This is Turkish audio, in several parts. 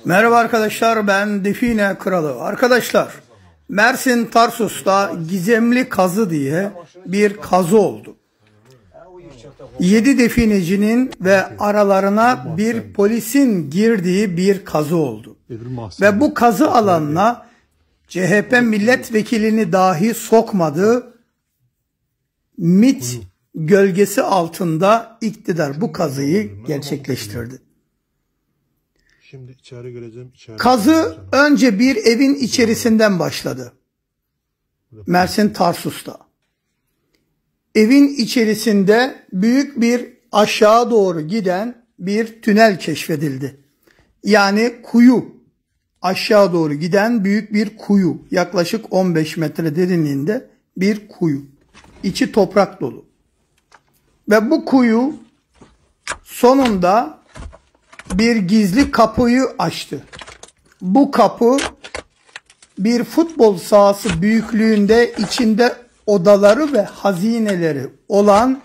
Merhaba arkadaşlar, ben Define Kralı. Arkadaşlar, Mersin Tarsus'ta gizemli kazı diye bir kazı oldu. 7 definecinin ve aralarına bir polisin girdiği bir kazı oldu. Ve bu kazı alanına CHP milletvekilini dahi sokmadı. MİT gölgesi altında iktidar bu kazıyı gerçekleştirdi. Şimdi içeri gireceğim. Kazı önce bir evin içerisinden başladı. Mersin Tarsus'ta. Evin içerisinde büyük bir aşağı doğru giden bir tünel keşfedildi. Yani kuyu. Aşağı doğru giden büyük bir kuyu. Yaklaşık 15 metre derinliğinde bir kuyu. İçi toprak dolu. Ve bu kuyu sonunda bir gizli kapıyı açtı. Bu kapı bir futbol sahası büyüklüğünde, içinde odaları ve hazineleri olan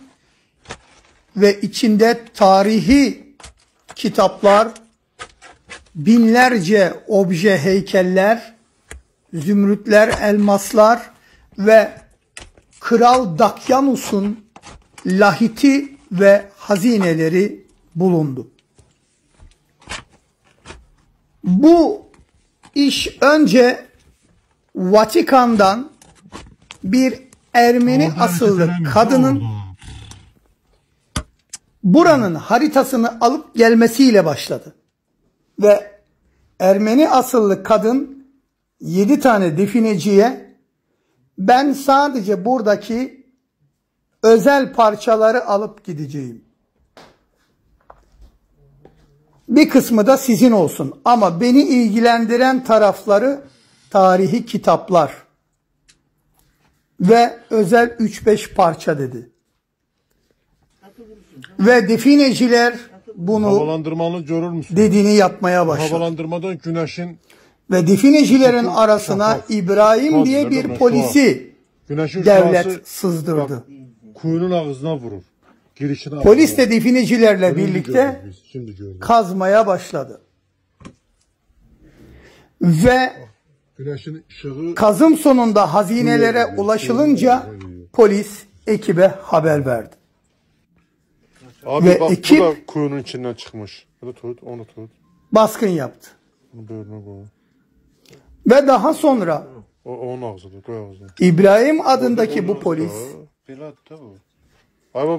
ve içinde tarihi kitaplar, binlerce obje, heykeller, zümrütler, elmaslar ve Kral Dakyanus'un lahiti ve hazineleri bulundu. Bu iş önce Vatikan'dan bir Ermeni asıllı kadının buranın haritasını alıp gelmesiyle başladı. Ve Ermeni asıllı kadın 7 tane defineciye ben sadece buradaki özel parçaları alıp gideceğim. Bir kısmı da sizin olsun ama beni ilgilendiren tarafları tarihi kitaplar ve özel 3-5 parça dedi. Ve defineciler bunu havalandırmanı görür müsün? Dediğini yapmaya başladı. Havalandırmadan güneşin ve definecilerin arasına İbrahim diye bir polisi devlet sızdırdı. Kuyunun ağzına vurur. Girişine polis de definecilerle birlikte kazmaya başladı. Ve kazım sonunda hazinelere ulaşılınca polis ekibe haber verdi. Abi ve bak, ekip bu da kuyunun içinden çıkmış. Onu tut. Baskın yaptı. Ve daha sonra onun ağzına, İbrahim adındaki bu polis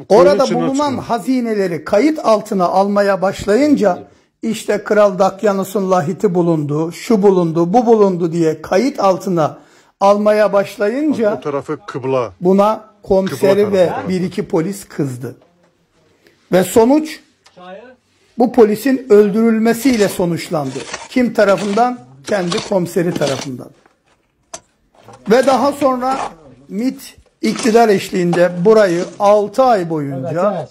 orada bulunan hazineleri kayıt altına almaya başlayınca işte Kral Dakyanus'un lahiti bulundu, şu bulundu, bu bulundu diye kayıt altına almaya başlayınca o tarafı kıbla. Buna komiseri ve 1-2 polis kızdı. Ve sonuç bu polisin öldürülmesiyle sonuçlandı. Kim tarafından? Kendi komiseri tarafından. Ve daha sonra MİT iktidar eşliğinde burayı 6 ay boyunca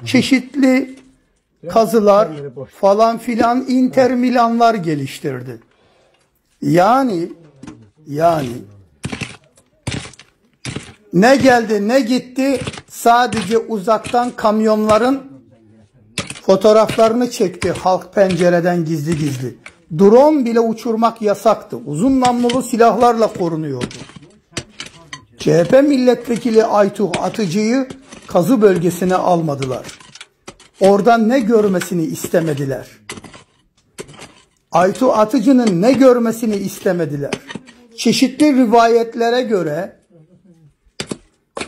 çeşitli kazılar falan filan Inter Milanlar geliştirdi. Yani ne geldi ne gitti, sadece uzaktan kamyonların fotoğraflarını çekti halk pencereden gizli gizli. Drone bile uçurmak yasaktı. Uzun namlulu silahlarla korunuyordu. CHP milletvekili Aytuğ Atıcı'yı kazı bölgesine almadılar. Oradan ne görmesini istemediler. Aytuğ Atıcı'nın ne görmesini istemediler. Çeşitli rivayetlere göre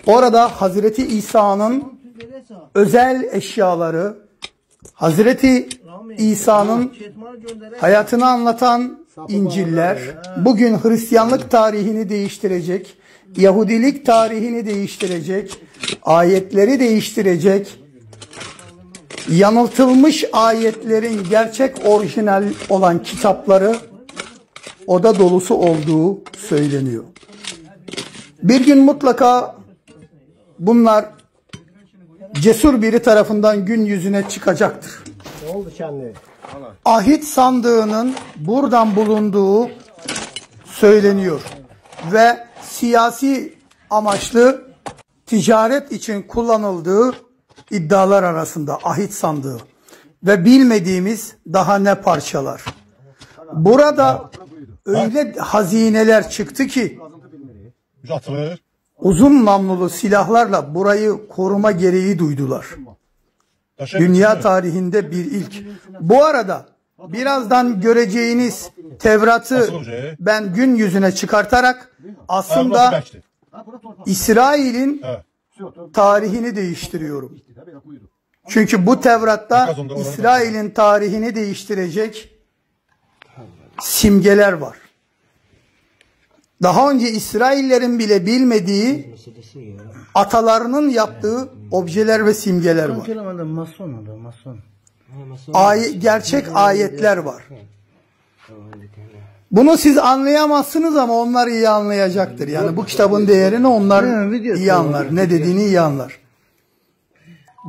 orada Hazreti İsa'nın özel eşyaları, Hazreti İsa'nın hayatını anlatan İncil'ler, bugün Hristiyanlık tarihini değiştirecek, Yahudilik tarihini değiştirecek, ayetleri değiştirecek, yanıltılmış ayetlerin gerçek orijinal olan kitapları oda dolusu olduğu söyleniyor. Bir gün mutlaka bunlar cesur biri tarafından gün yüzüne çıkacaktır. Ne oldu kendi? Ahit sandığının buradan bulunduğu söyleniyor. Ve siyasi amaçlı ticaret için kullanıldığı iddialar arasında ahit sandığı. ve bilmediğimiz daha ne parçalar. Burada öyle hazineler çıktı ki uzun namlulu silahlarla burayı koruma gereği duydular. Dünya tarihinde bir ilk. Bu arada birazdan göreceğiniz Tevrat'ı ben gün yüzüne çıkartarak aslında İsrail'in tarihini değiştiriyorum. Çünkü bu Tevrat'ta İsrail'in tarihini değiştirecek simgeler var. Daha önce İsraillerin bile bilmediği atalarının yaptığı objeler ve simgeler var. Gerçek ayetler var. Bunu siz anlayamazsınız ama onlar iyi anlayacaktır. Yani bu kitabın değerini onlar iyi anlar. Ne dediğini iyi anlar.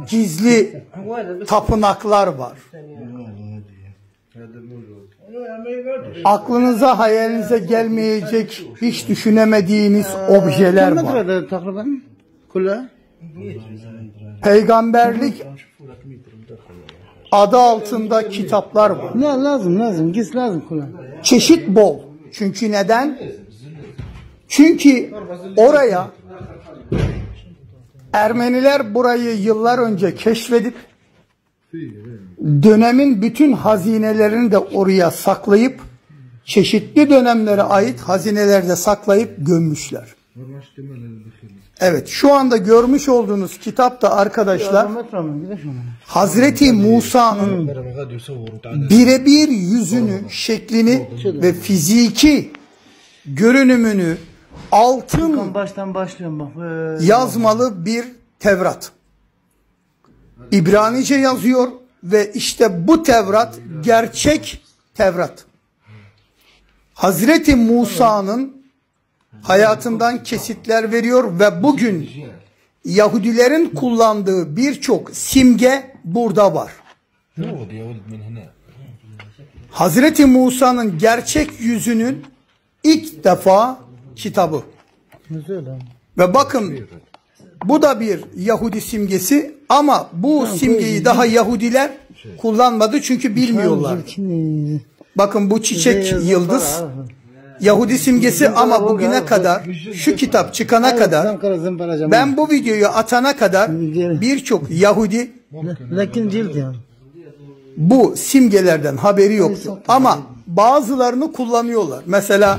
Gizli tapınaklar var. Aklınıza, hayalinize gelmeyecek, hiç düşünemediğiniz objeler var. Peygamberlik adı altında kitaplar var. Ne lazım, gis lazım. Çeşit bol. Çünkü neden? Çünkü oraya Ermeniler burayı yıllar önce keşfedip dönemin bütün hazinelerini de oraya saklayıp çeşitli dönemlere ait hazinelerde saklayıp gömmüşler. Evet, şu anda görmüş olduğunuz kitapta arkadaşlar Hazreti Musa'nın birebir yüzünü, şeklini ve fiziki görünümünü altın baştan başlıyorum bak. Yazmalı bir Tevrat. İbranice yazıyor ve işte bu Tevrat gerçek Tevrat. Hazreti Musa'nın hayatından kesitler veriyor ve bugün Yahudilerin kullandığı birçok simge burada var. Hazreti Musa'nın gerçek yüzünün ilk defa kitabı. Ve bakın bu da bir Yahudi simgesi ama bu simgeyi daha Yahudiler kullanmadı çünkü bilmiyorlar. Bakın bu çiçek yıldız Yahudi simgesi ama bugüne kadar şu kitap çıkana kadar ben bu videoyu atana kadar birçok Yahudi bu simgelerden haberi yoktu. Ama bazılarını kullanıyorlar. Mesela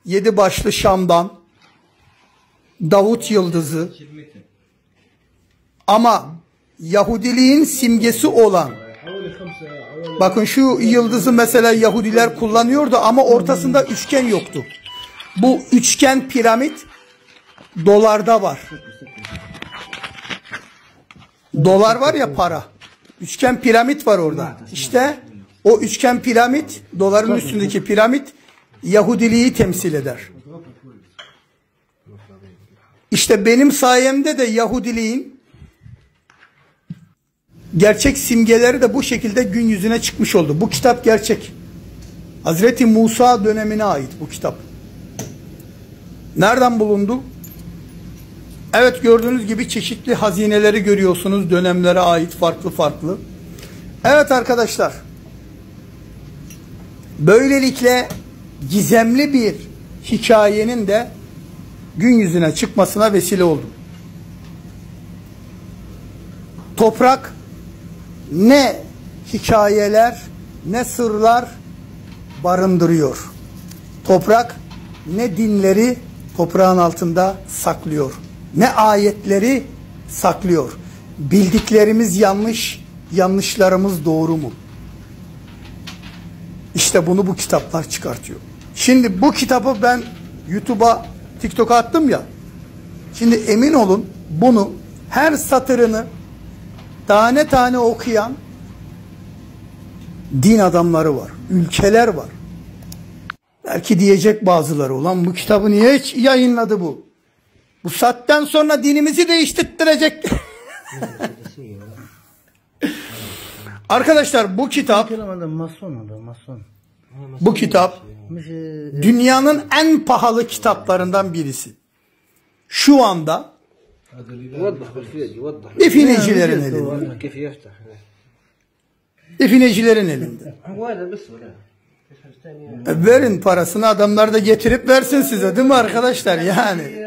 7 başlı Şam'dan Davut yıldızı ama Yahudiliğin simgesi olan bakın şu yıldızı mesela Yahudiler kullanıyordu ama ortasında üçgen yoktu. Bu üçgen piramit dolarda var. Dolar var ya para. Üçgen piramit var orada. İşte o üçgen piramit doların üstündeki piramit Yahudiliği temsil eder. İşte benim sayemde de Yahudiliğin gerçek simgeleri de bu şekilde gün yüzüne çıkmış oldu. Bu kitap gerçek. Hazreti Musa dönemine ait bu kitap. Nereden bulundu? Evet, gördüğünüz gibi çeşitli hazineleri görüyorsunuz. Dönemlere ait farklı farklı. Evet arkadaşlar. Böylelikle gizemli bir hikayenin de gün yüzüne çıkmasına vesile oldu. Toprak ne hikayeler ne sırlar barındırıyor. Toprak ne dinleri toprağın altında saklıyor. Ne ayetleri saklıyor. Bildiklerimiz yanlış, yanlışlarımız doğru mu? İşte bunu bu kitaplar çıkartıyor. Şimdi bu kitabı ben YouTube'a, TikTok'a attım ya. Şimdi emin olun bunu her satırını tane tane okuyan din adamları var. Ülkeler var. Belki diyecek bazıları, ulan bu kitabı niye hiç yayınladı bu? Bu saatten sonra dinimizi değiştirttirecek. Arkadaşlar bu kitap dünyanın en pahalı kitaplarından birisi. Şu anda definecilerin elinde. Definecilerin elinde. Verin parasını, adamlar da getirip versin size, değil mi arkadaşlar? Yani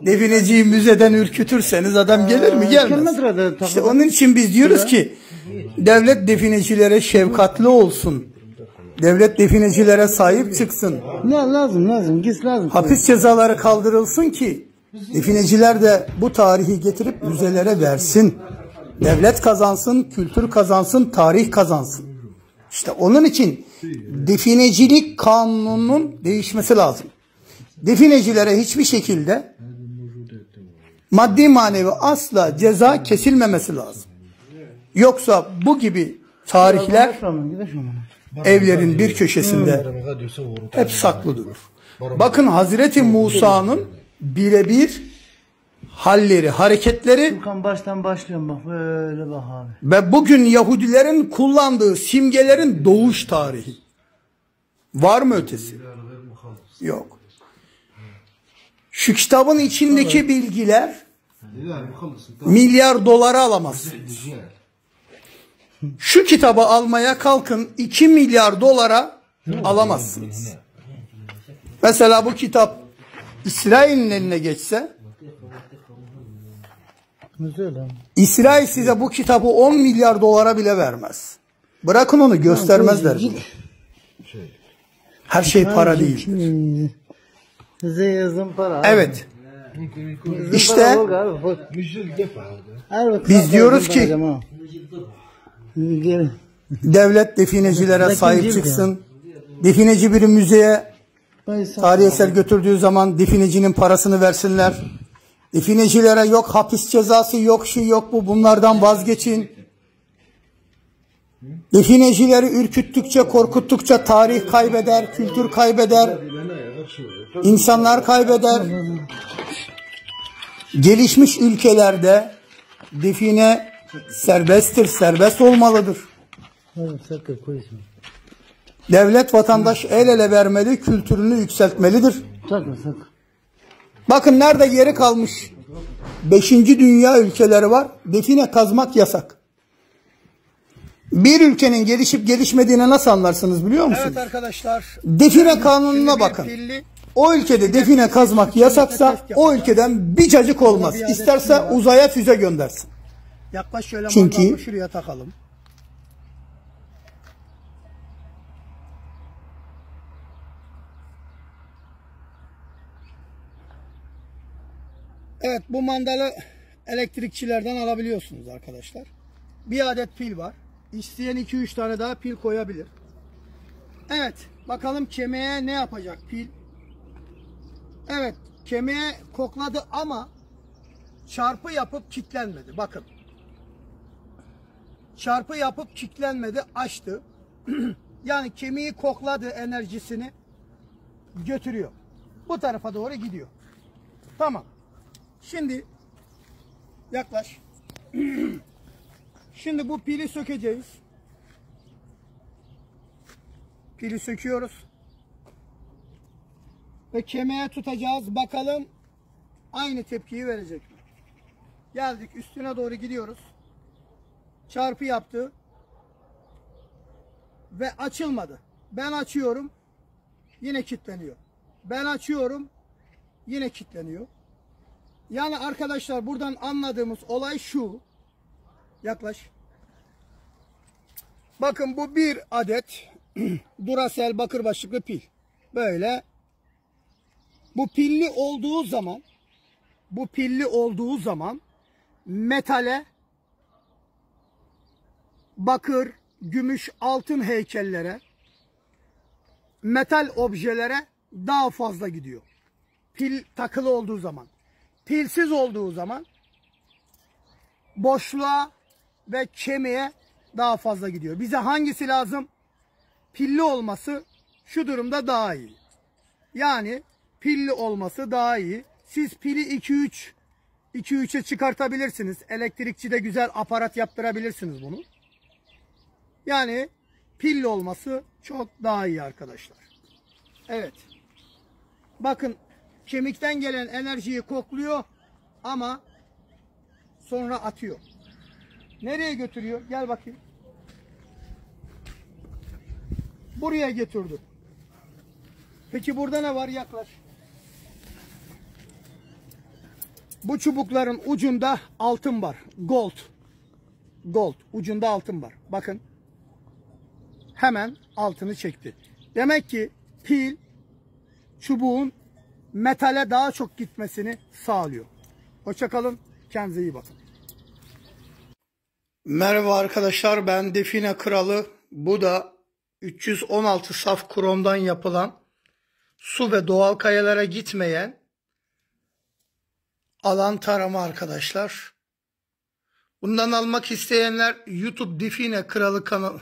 defineciyi müzeden ürkütürseniz adam gelir mi? Gelmez. İşte onun için biz diyoruz ki devlet definecilere şefkatli olsun. Devlet definecilere sahip çıksın. Ne lazım gis lazım. Hapis cezaları kaldırılsın ki defineciler de bu tarihi getirip müzelere versin. Devlet kazansın, kültür kazansın, tarih kazansın. İşte onun için definecilik kanununun değişmesi lazım. Definecilere hiçbir şekilde maddi manevi asla ceza kesilmemesi lazım. Yoksa bu gibi tarihler evlerin bir köşesinde hep saklı durur. Bakın Hazreti Musa'nın birebir halleri, hareketleri Furkan baştan başlıyorum bak böyle bak abi. ve bugün Yahudilerin kullandığı simgelerin doğuş tarihi. Var mı ötesi? Yok. Şu kitabın içindeki bilgiler milyar dolara alamazsınız. Şu kitabı almaya kalkın 2 milyar dolara alamazsınız. Mesela bu kitap İsrail'in eline geçse, İsrail size bu kitabı 10 milyar dolara bile vermez. Bırakın onu, göstermezler bile. Her şey para değildir. Size yazın para. Evet. İşte biz diyoruz ki devlet definecilere sahip çıksın. Defineci bir müzeye tarihi eser götürdüğü zaman definecinin parasını versinler. Definecilere yok hapis cezası, yok şu yok bu, bunlardan vazgeçin. Definecileri ürküttükçe, korkuttukça tarih kaybeder, kültür kaybeder, insanlar kaybeder. Gelişmiş ülkelerde define serbesttir, serbest olmalıdır. Devlet vatandaş el ele vermeli, kültürünü yükseltmelidir. Bakın nerede geri kalmış 5. dünya ülkeleri var. Define kazmak yasak. Bir ülkenin gelişip gelişmediğini nasıl anlarsınız biliyor musunuz? Evet arkadaşlar. Define kanununa bakın. O ülkede define kazmak yasaksa o ülkeden bir cacık olmaz. İsterse uzaya füze göndersin. Yaklaş şöyle, çünkü şuraya takalım. Evet, bu mandalı elektrikçilerden alabiliyorsunuz arkadaşlar. Bir adet pil var. İsteyen 2-3 tane daha pil koyabilir. Evet, bakalım kemiğe ne yapacak pil? Evet, kemiğe kokladı ama çarpı yapıp kilitlenmedi. Bakın. Çarpı yapıp kilitlenmedi, açtı. Yani kemiği kokladı, enerjisini götürüyor. Bu tarafa doğru gidiyor. Tamam. Şimdi yaklaş. Şimdi bu pili sökeceğiz. Pili söküyoruz. Ve kemiğe tutacağız. Bakalım aynı tepkiyi verecek mi? Geldik, üstüne doğru gidiyoruz. Çarpı yaptı. Ve açılmadı. Ben açıyorum. Yine kilitleniyor. Ben açıyorum. Yine kilitleniyor. Yani arkadaşlar buradan anladığımız olay şu. Yaklaş. Bakın bu bir adet Duracell bakır başlıklı pil. Böyle. Bu pilli olduğu zaman metale, bakır, gümüş, altın heykellere, metal objelere daha fazla gidiyor. Pil takılı olduğu zaman. Pilsiz olduğu zaman boşluğa ve kemiğe daha fazla gidiyor. Bize hangisi lazım? Pilli olması şu durumda daha iyi. Yani pilli olması daha iyi. Siz pili 2-3'e çıkartabilirsiniz. Elektrikçide güzel aparat yaptırabilirsiniz bunu. Yani pilli olması çok daha iyi arkadaşlar. Evet. Bakın kemikten gelen enerjiyi kokluyor ama sonra atıyor. Nereye götürüyor? Gel bakayım. buraya getirdi. Peki burada ne var? Yaklaş. Bu çubukların ucunda altın var. Gold. Gold. Ucunda altın var. Bakın. Hemen altını çekti. Demek ki pil çubuğun metale daha çok gitmesini sağlıyor. Hoşça kalın. Kendinize iyi bakın. Merhaba arkadaşlar, ben Define Kralı. Bu da 316 saf kromdan yapılan, su ve doğal kayalara gitmeyen alan tarama arkadaşlar. Bundan almak isteyenler YouTube Define Kralı kanalı